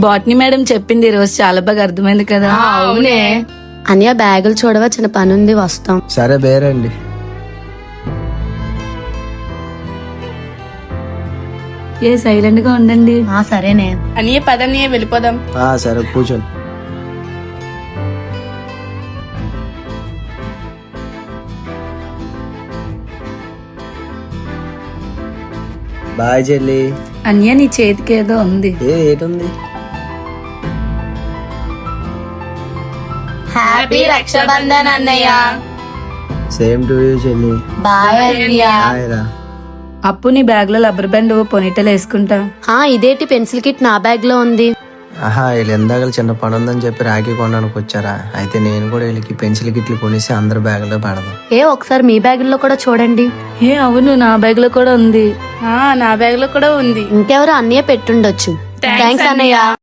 Botany madam చెప్పింది ఈ రోజు చాలా బాగా అర్థమైంది కదా. అవునే. అన్నయ్య బ్యాగులు చూడవా, చిన్న పని ఉంది, వస్తాం. సరే బేరండి. ఏ సైలెంట్ గా ఉండండి. సరేనే. అన్నయ్య పదన్నయ్య వెళ్ళిపోదాం. సరే కూర్చోండి. బాయ్ చెల్లి. అన్య నీ చేతికి ఏదో ఉంది. ఏటుంది? హ్యాపీ రక్షాబంధన్ అన్నయ్య. సేమ్ టు యూ చెల్లి. బాయ్ అన్నయ్య. బాయ్ రా. అప్పు నీ బ్యాగ్ లో రబ్బర్ బ్యాండ్ పొనిటలు వేసుకుంటా. ఇదేంటి పెన్సిల్ కిట్ నా బ్యాగ్ లో ఉంది. వీళ్ళు ఎందాక చిన్న పని ఉందని చెప్పి రాఖీ కొనడానికి వచ్చారా? అయితే నేను కూడా వీళ్ళకి పెన్సిల్ కిట్లు కొనేసి అందరి బ్యాగులో పెడదాం. ఒకసారి మీ బ్యాగుల్లో కూడా చూడండి. అవును, నా బ్యాగ్ లో కూడా ఉంది. నా బ్యాగ్ లో కూడా ఉంది. ఇంకెవరు అన్నయ్య పెట్టుండొచ్చు. థ్యాంక్స్ అన్నయ్య.